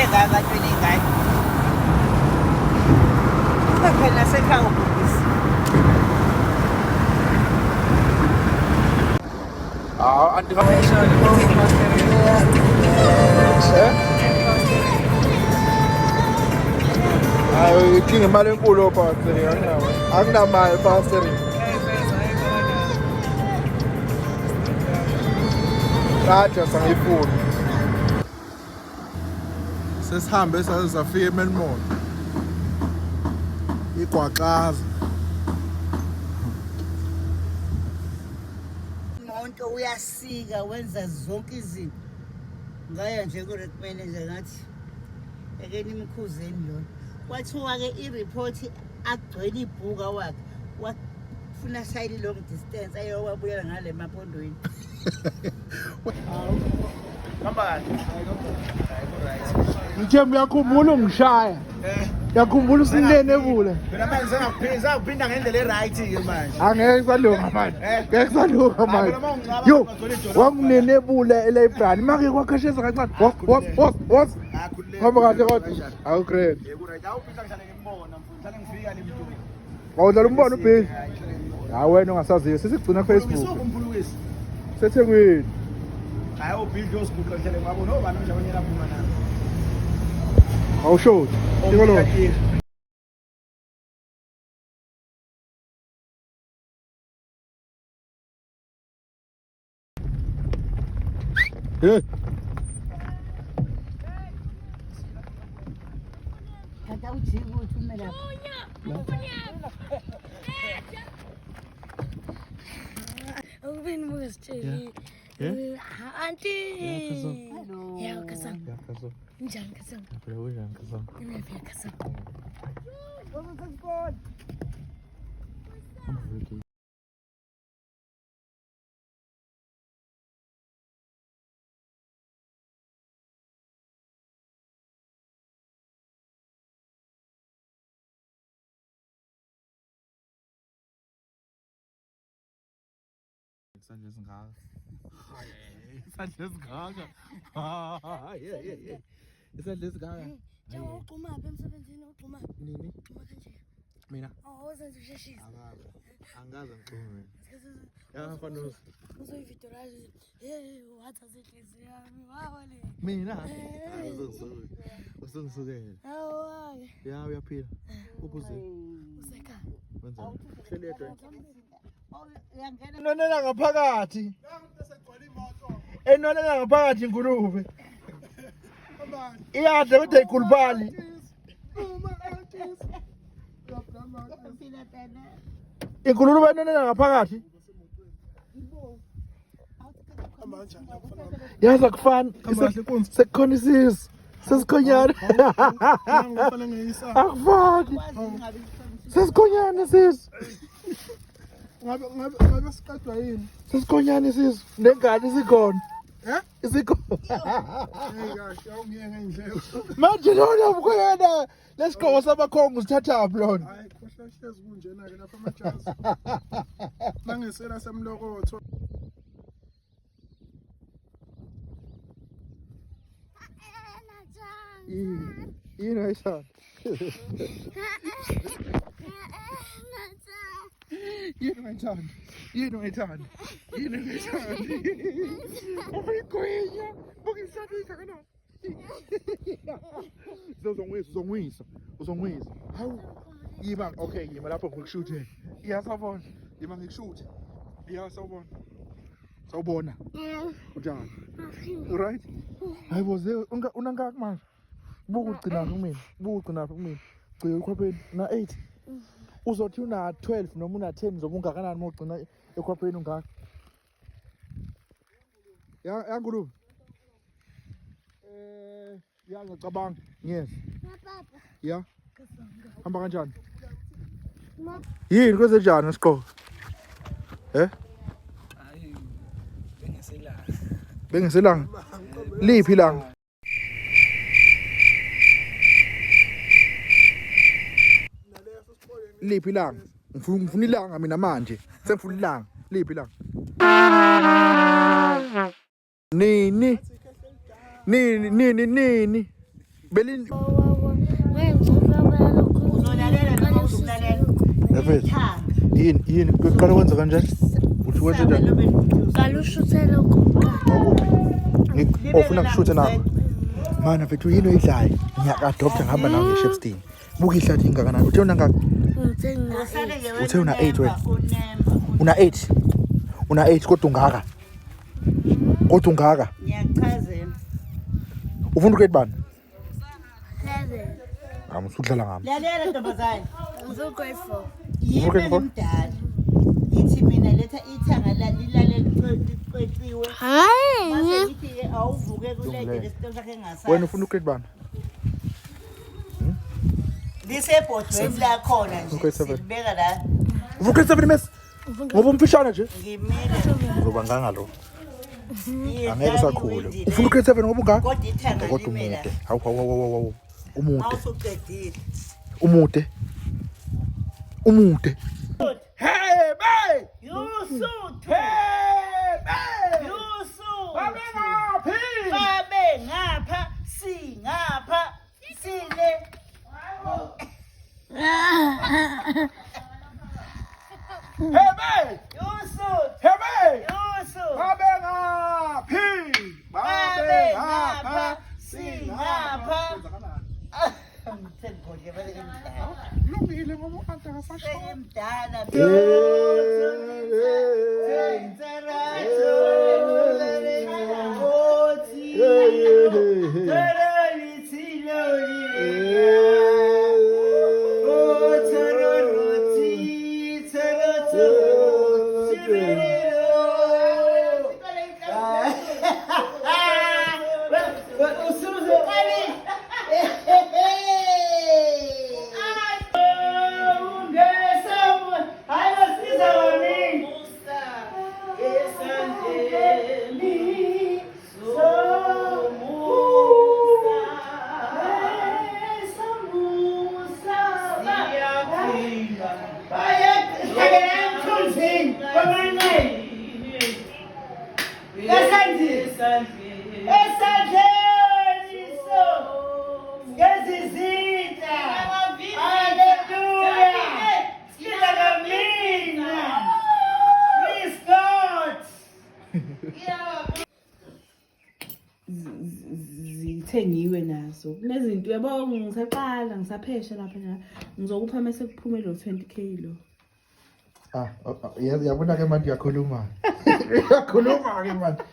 ngaka 29. Phela sekhaya ubhubhisi. Hayi idinga imali enkulu pastor anginawo. Akunamali pastor. Kaja sangifuna. Sesihambe safika eMelmore. Igwaqaza. Umuntu uyasika wenza zonke izinto. Ngaya nje ku-recommend nje ngathi ekeni imkhuzeni lona. Kwathiwa-ke i-report agcwele ibhuka wakhe wafuna shayile long distance ayowabuyela ngale mapondweni. Ngithe uyakhumbula ungishaya. Yakhumbula usinene ebule. Mina manje ngaphinda ngendlela eright ke manje. Angeke salunga manje. Ngeke salunga manje. Yo, wanginene ebule e-library. Make kwakhasheza kancane. Was. Hamba kahle kodwa. Awu great. Awuphinda ngihlale ngimbona mfowethu. Ngihlale ngifika le mntu. Awudlala umbona uBill. Hayi wena ungasaziyo sesigcina Facebook. Umphulukisi. Sethengweni. Hayi uBill Joseph ngihlale ngabona obani nje abanye lapha mana. Awushoti. Yikolo. Hey. Kata ujike uthi lapha. Ubin musitsheli. Auntie. Hello. Yeah, kasam. Ya kaso. Njani kasam? Phela kunjani kaso? Ngiyaphi kasam? Isandla esingaka. Isandla esingaka. Yeah. Isandla esingaka. Njengoba uxhuma apha emsebenzini uxhuma. Nini? Uxhuma kanje. Mina. Awuzenza usheshisa. Angazi ngixhume. Ya mfanosi. Uzoyividorazi. Hey, wathi asehlezi yami. Wawale. Mina. Usungisukela. Awake. Ya uyaphila. Ubuze. Useka. Wenzani? Hleli yedwa. Uyangena Enonela ngaphakathi. Enonela ngaphakathi ingulube. Iyadla kodwa ikhulupali. Ingulube enonela ngaphakathi. Yazi akufani. Sekukhona isizwe. Sesikhonyana. Akufani. Sesikhonyana isizwe. Ngabe sikadwa yini? Sesikhonyana isizwe. Nengane isikhona. Isikhona. Hey kahle awungiyeke indleko. Manje lona mkhwena lesigqoko sabakhongo sithathaphi lona. Hayi khohla hlezi kunjena ke lapha amajazi. Mangesela semlokotho. Yini ayisana? Yini ungayithandi? Yini ungayithandi? Yini ungayithandi? Ubuyigwinya. Bukisabisa kanani? Uzongwisa. Hawu. Yima, okay, yima lapho ngikushuthe. Iyasabona. Yima ngikushuthe. Iyasabona. Sawubona. Unjani? Right? Hayiboze unangaki manje? Buku ugcina kumina. Gcina ekhwapheni na 8. Uzothi una 12 noma una 10 zoba ungakanani mawugcina ekhwapheni ungaka? Ya ngulube. Ya ngicabanga. Yes. Papa. Ya. Hamba kanjani? Yini kwezenjani esiqoko? Hayi, bengeselanga. Liphi ilanga? Liphi ilanga? Ngifuna ilanga mina manje. Sengifuna ilanga. Liphi ilanga? Nini? Belin Uzolalela noma uzulalela. Yafethu. Ithanga. Yini kuqala kwenza kanjani? Uthi wenze Saba njani? lobe ngijuza. Ngalushuthela okokuqala. Ofuna kushuthe nami. Mana mfethu yini oyidlayo? Ngiyaka-adopta ngihamba nawe nge-Shepstone. Buka ihlathi ingakanani? Uthe unangaki? Usale nje wena Uthe una 8 wena. unemba. Una 8 kodwa ungaka. Kodwa ungaka. Ngiyachazela. Ufuna ukuyet bani? 11. Usudlala ngami. Lalela ntombazane. Grade 4. Yimi Okay, baba. emdala. Ngithi mina letha ithanga lilale liqeqiwe. Mase ngithi ke awuvuke kulede lesito sakhe engasazi. Wena ufuna ukuyet bani? Lisebhodweni la khona nje. Okay, 7. Sibeka la. Ufuna ukuyet 7 mes? Ngoba umfishane nje. Ngimile. Uzoba nganga lo. Angeke Angeke sakhule. Ufuna ukuyet 7 ngoba ungaka? Kodwa ithanga Kodwa limela. umude. Hawu. Umude. Awusuqedile. Umude. Hey, babe! Yusuthu. Hey, babe! Yusuthu. Babe ngaphi? Babe ngapha, singapha, sile. Hey, babe! Yusuthu. Hey, babe! Yusuthu. Babe ngaphi? Babe ngapha, singapha. Ngithengoje bale emdala. Lungile ngoba u-anta akasasho. Emdala. Zithengiwe nazo kunezinto yabo ngisaqala ngisaphesha lapha nje ngizokupha mase kuphume lo 20k lo Yabona ke manje uyakhuluma. Uyakhuluma ke manje.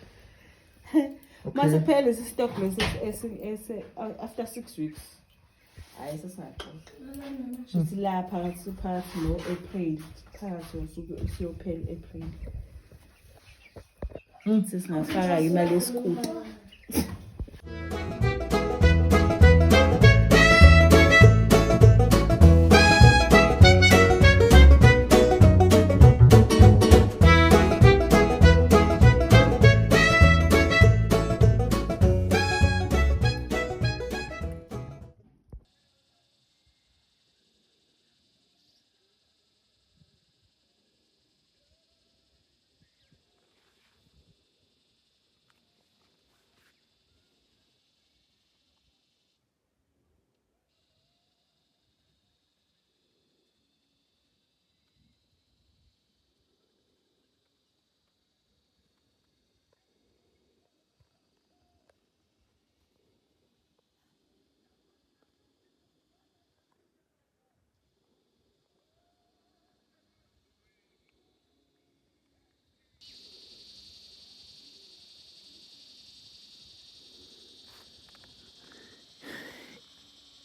mase phela isi stock lesi after 6 weeks hayi sesaqala sithi lapha phakathi lo April phakathi usuku usiyophela April sesingafaka imali yesikole.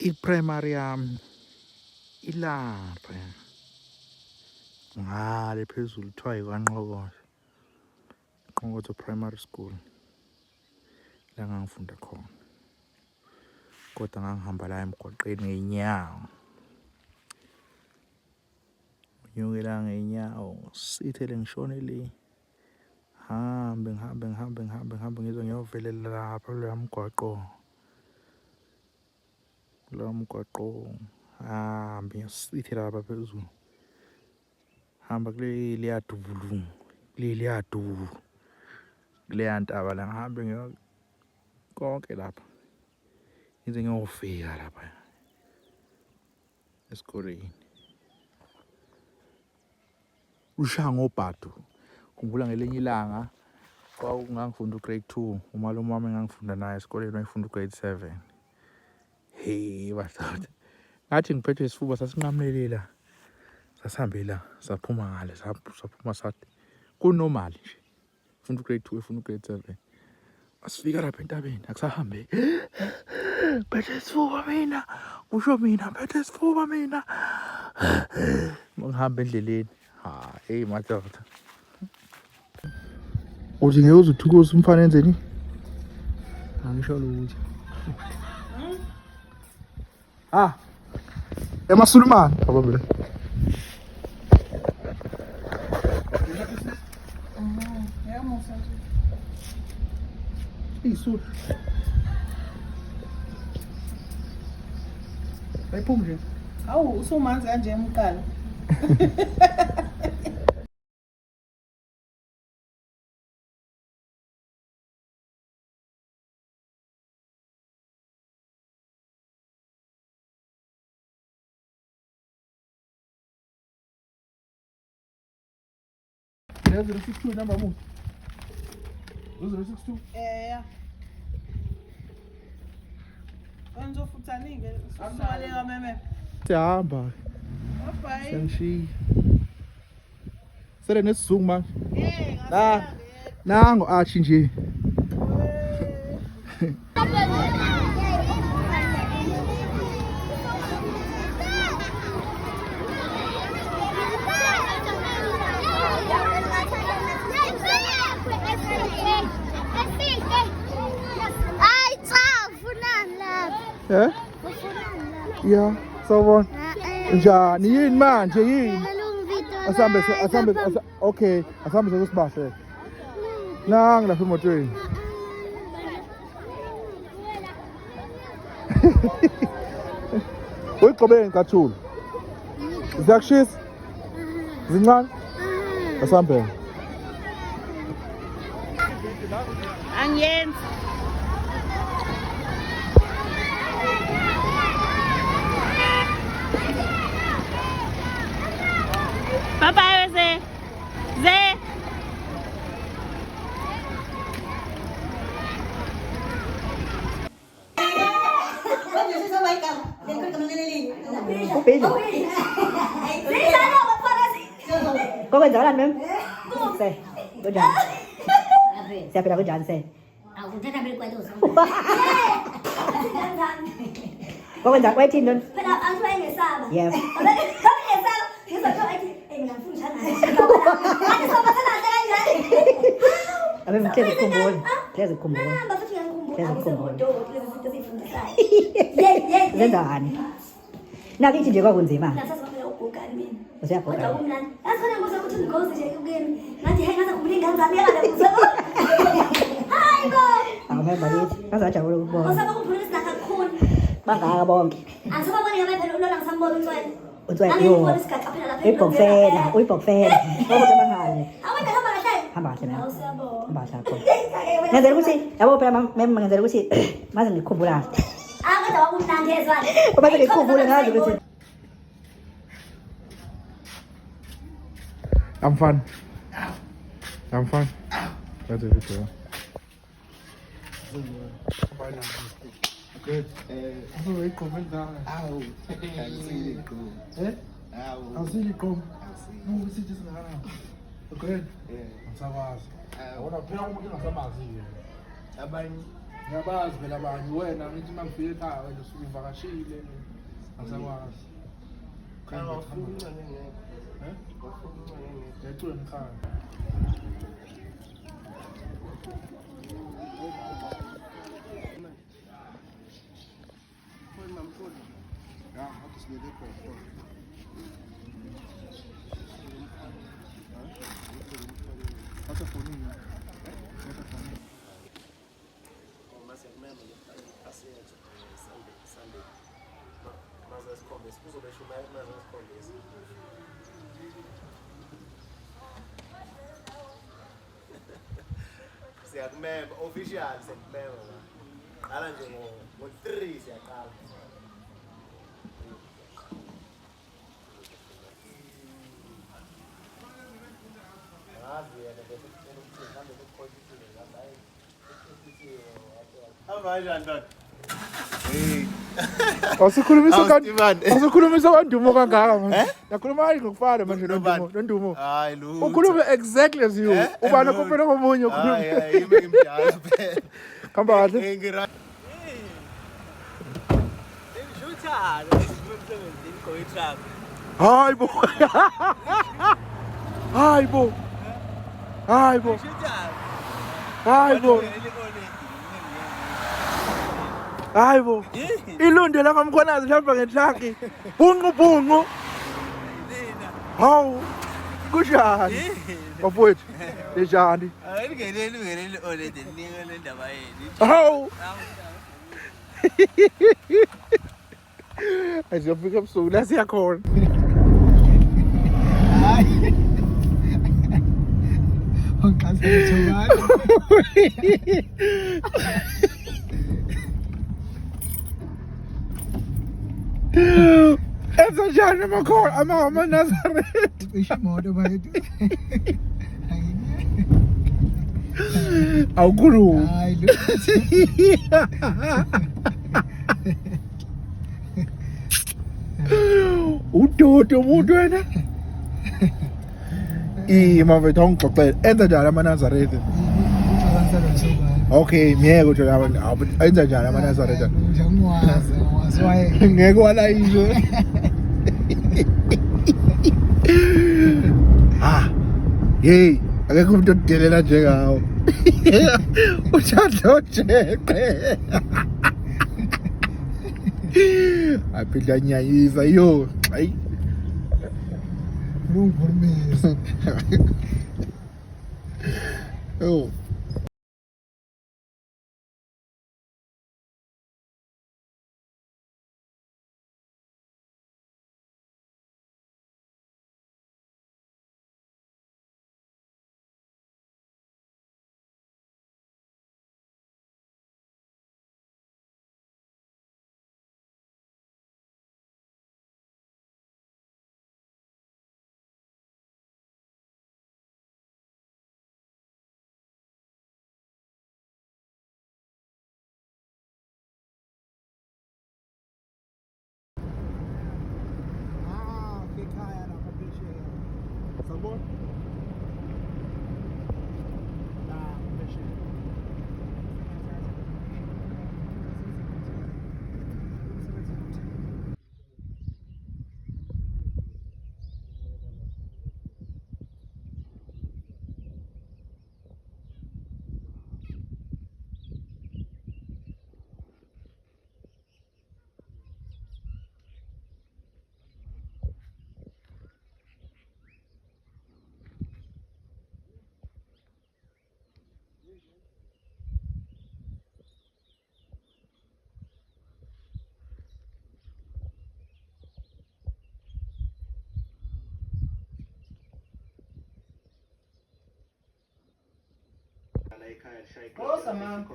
I-primary yami ilapha ngale phezulu kuthiwa yiKwaNqokotho Primary School la ngangifunda khona kodwa ngangihamba la emgwaqeni ngeenyawo unyukela ngeenyawo sithele ngishone le ngihambe ngizwe ngiyovelela lapha loya mgwaqo hambe ngiyasithela lapha phezulu hamba kuleya dubulu kuleya ntaba la ngihambe konke lapha Ize ngiyofika lapha esikoleni. Ushaya ngobhadu. Khumbula ngelinye ilanga ngangifunda ugrade 2, umalume wami engangifunda naye esikoleni wayefunda ugrade 7. Hey badoda. Ngathi ngiphethwe isifuba sasinqamulelela. Sasihambela saphuma ngale saphuma sathi kunormal nje. Ufunda ugrade 2 ufunda ugrade 7. Asifika lapha entabeni akusahambe. Phethe isifuba mina. Kusho mina phethe isifuba mina. Ngihamba endleleni. Hey madoda. Uthi ngeke uzuthukuza umfana enzeni? Angisho lutho. Emasulumane baba vele. Isso. Ayiphumi nje. Awu usumanzi kanje emqala. There's 062 number mo. 062. Yeah. Kanzo futani-ke usumaleka meme. Siyahamba. Bye. Sengishiya. Sele nesizungu manje. Hey, Nango athi nje. Eh? Yeah, sawubona. Njani yini manje yini? Asambe okay, asambe sesibashe. Nang lapha emotweni. Uyigqobe ngecathula. Ziyakushisa? Zincane? Asambe. Angiyenzi. Bye bye, Zé. Zé. Có bên đó làm nữa. Xe, có dàn. Xe phải là có dàn xe. Có bên đó quay tin luôn. Yeah. Ở bên trên cùng buồn, trên cùng buồn, trên cùng buồn. Lên đàn. Nào cái chuyện gì có buồn gì mà? Saya apa? Aku main balik. Kan saya jauh lu bong. Bangka bong. Untuk itu. Bong fan, bong fan. Kau macam mana ni? Hamba sih, hamba siapa? Ngajar aku sih. Aku pernah memang ngajar aku sih. Masa ni kuburan. Aku tahu aku nanti esok. Masa ni kuburan ngajar aku sih. I'm fun. I'm fun. That's it. Good. Aku komen dah. Au. I'll see you come. No, we see just now. Okay. Sawas. Wana pia umu kina sabazi. Abani. Yabazi vela bani wena ngithi mangifike ekhaya wena usuke uvakashile. Sawas. Kawa funa nini? Yaitu mkhaya. Ya, hatu sijede kwa. Hata foni. Hata foni. Mas é mesmo, paciente, Sunday. Mas as comes, uso deixo mais, mas as comes. Certo mesmo, oficial, certo mesmo. Awusukhulumisa kwandumo kangaka manje. Yakhuluma hayi ngokufana manje nondumo. Hayi lu. Ukhuluma exactly as you. Ubani kuphela komunye ukhuluma. Hayi ngimdala phela. Khamba kahle. Ngira. Hayi bo. Hayi bo. Hayi bo. Hayi bo. Hayi bo. Ilunde la kamkhonazi lihamba ngetraki. Bunqu. Hawu. Kushani? Bafowethu. Njani? Ayingeneli olede ningele ndaba yini. Hawu. Azofika ebusuku la siyakhona. Enza njani amaNazaretha? Imoto bayethu. Awukhulumi. Hayi lu. Udodo umuntu wena. Mafethu ungixoxele. Enza njani amaNazaretha? Okay, miyeke uthi enza njani amaNazaretha? Ngeke walayisho. Hey, akekho umuntu odelela njengawo. Uthanda ujeqe. Aphila nyayisa yo. Hayi. Lungurmezi. Oh. Awesome, ma'am.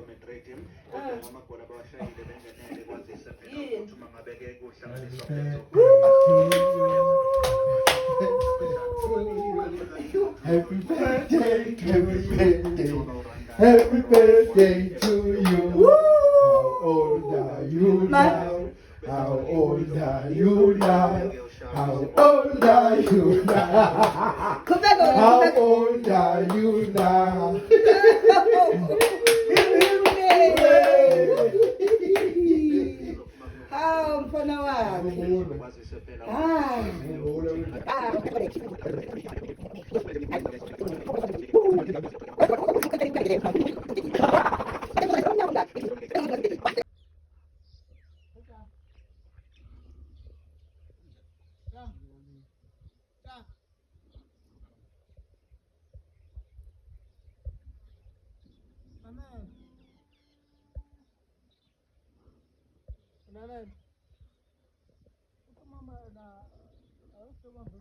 Happy birthday to you. How old are you now? How old are you now? How old are you now? How old are you now? Mfana wami.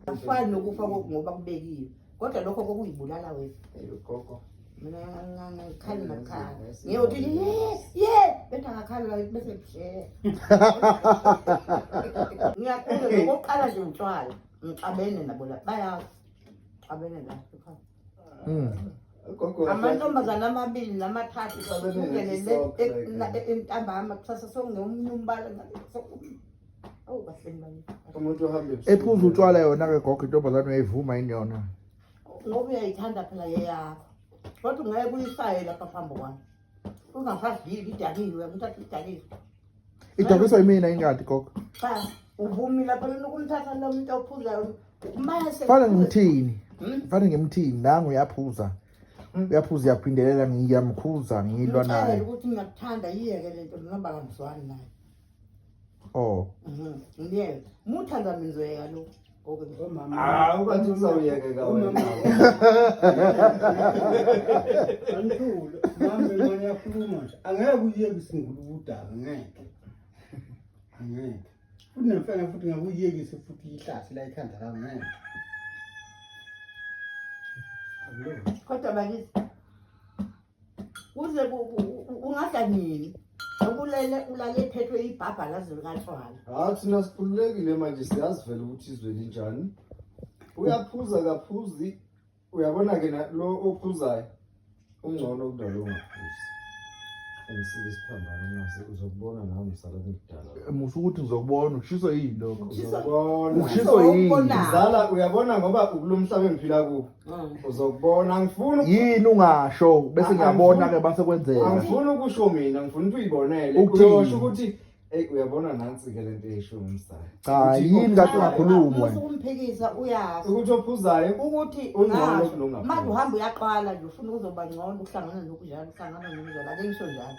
Afani nokufa ngoba kubekiwe. Kodwa lokho kokuyibulala wena. Gogo. Mina ngikhala nakhala. Ngiyothi ye bethi angakhala bese kushe ngiyakuzwa ngokuqala nje utshwala ngixabene nabo la bayazi xabene la amantombazana amabili namathathu entambama kusasa sokunomunye umbala awu bahleni bani umuntu uhambe ephuza utshwala yona ke gogo intombazane uyayivuma yini yona ngoba uyayithanda phela yeyakho kodwa ungeke uyishaye lapha phambi kwami ungasadlili idaliwe umthatha idaliwe idakiswa yimina ingadi gogo cha uvumile lapha lokumthatha lo muntu ophuzayo mase fana ngimthini fana ngimthini nangu uyaphuza uyaphuza yaphindelela ngiyamkhuza ngilwa naye ukuthi ngiyakuthanda yiyeke lento noma ngizwani naye oh ngiyeke muthanda mizweka lo ukathi uzawuyekeka wena Antulo, mama ngiyakhuluma nje. Angeke uyekise nguludaba ngeke. Angeke. Futhi nemfana futhi ngakuyekise futhi ihlathi la ikhanda la ngeke. kodwa bakithi uze ungadanini ukulele ulale phethwe ibhabha lazulu kathwala thina sikhululekile manje siyazi vele ukuthi izwe linjani uyaphuza kaphuzi uyabona ke lo ophuzayo ungcono kudala ongaphuzi emsile isiphambano mase uzokubona nawe msala ngidala musu ukuthi ngizokubona ushiso yini lokho uzokubona ushiso yini zala uyabona ngoba kulomhlaba engiphila kuwo uzokubona ngifuna yini ungasho bese ngiyabona ke base kwenzeka angifuni ukusho mina ngifuna uyibonele uyosho ukuthi uyabona nansi ke lento esho umsala cha yini kahle ungakhuluma ukumphikisa uyazi ukuthi ophuzayo ukuthi ungcono kulunga manje uhamba uyaqala nje ufuna ukuzoba ngcono uhlangana nokunjalo uhlangana nomzolo ake ngisho njalo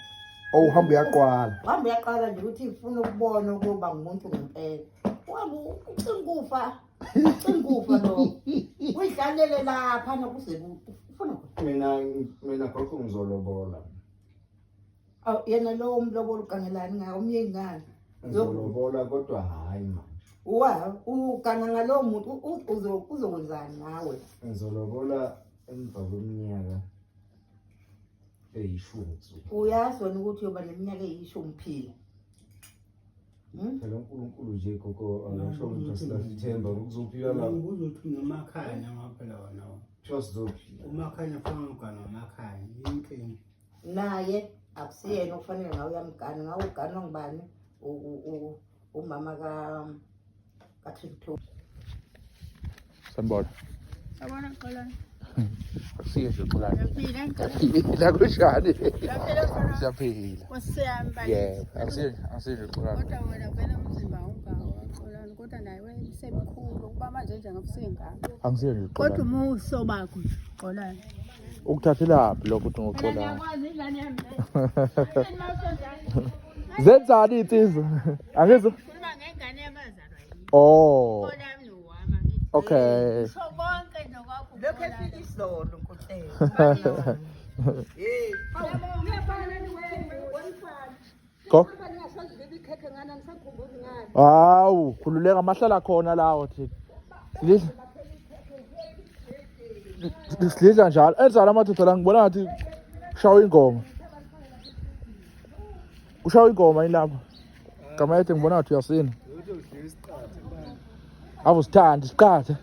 uhamba uyaqwala uhamba uyaqala nje ukuthi ufuna ukubona ukuba ngumuntu ngempela uhamba ucingufa lo uyidlalele lapha nokusebuthi ufuna mina khokho ngizolobola yena lo umlobola ugangelani ngayo umyeni ngani ngizolobola kodwa hayi manje ugana ngalo muntu uzokwenzani ngawe ngizolobola emva kweminyaka eyishumi uyazi wena ukuthi uyoba neminyaka eyishumi phila phela uNkulunkulu nje gogo angisho ukuthi asilahithemba ukuzophila lapho uzothi nomakhanya ngaphela wona kuthiwa sizophila umakhanya fana ugana umakhanya yinkinga naye akusiyena okufanele ngawe uyamgana ngawe uganwa ngubani umama kaThixo sanibona Sabona Xolani. asiye nje xolani Yaphila la kushani Yaphila siyaphila Wasiyamba. yebo asiye nje xolani Kodwa wena vele umzimba ungawa Xolani kodwa naye wemsemkhulu kuba manje nje ngabusengaka. angisiye nje Kodwa xolani umuso bakho Xolani. ukuthathelaphi lokho uthi ngoxolani Ngiyakwazi ingane yami. zenzani insizwa angizwa Khuluma ngengane yabazalwa yini. oh Xolani nowama. okay So konke nje kwakho. lokho efika isizolo nkosini go hawu khululeka mahlala khona lawo thina sidlidla njalo enzala amadoda la ngibona ngathi ushawa ingoma yini lapha gama yethu ngibona ngathi uyasina awusithanda isiqathe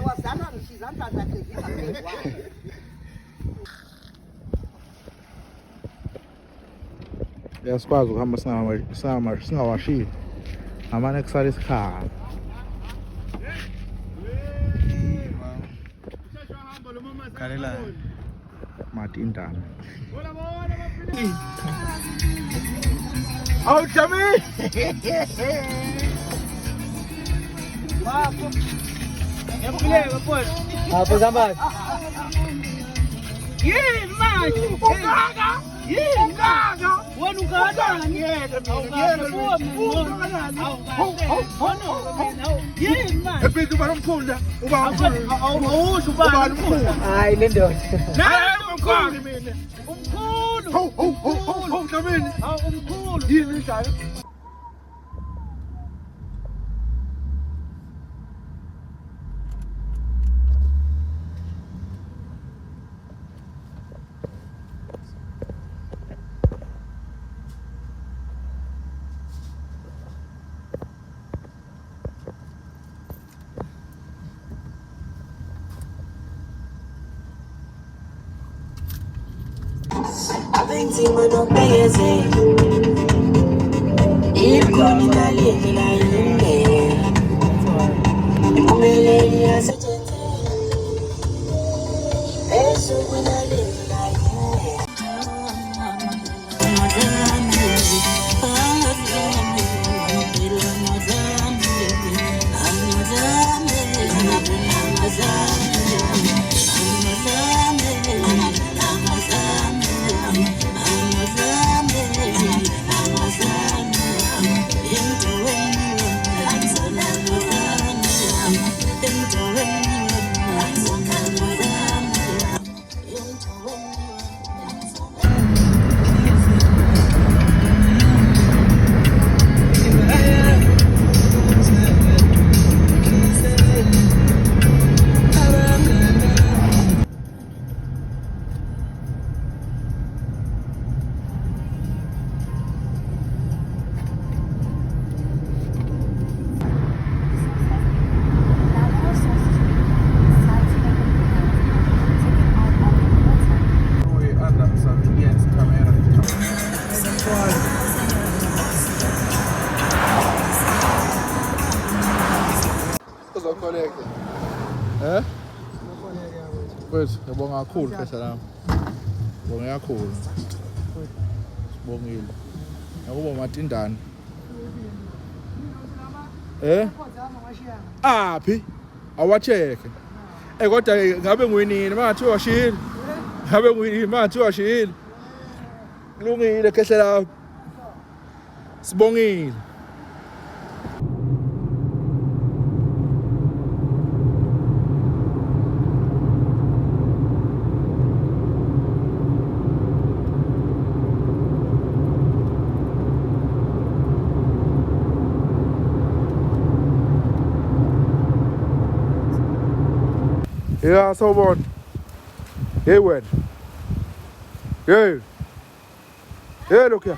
wazalwa ngizizandla zakhe yasikwazi ukuhamba singawashili ngamane kusala isikhala Khalela. mati indaba awu Jami Yakhuleka mfowethu. Hapo zamani. Yini manje? Ungaka? Yini ngaka? Wena ungadani? Yeke mina. Yini manje? ebhizi uba nomkhulu Awusho ubani umkhulu? Hayi le ndoda. Naye umkhulu mina. Umkhulu. Dlamini Umkhulu. yini njalo Uzokolekte. Mfethu, ngiyabonga kakhulu phesha lami. Ngibonga kakhulu. Sibongile. Akubo matindana. Aphi? Awacheke. Kodwa ngabe nguyinini mathi washila. Ngabe nguyinini mathi washila. Kulungile kehle lapho. Sibongile. Yeah, sawubona. Hey wena. Hey. Hey lokho.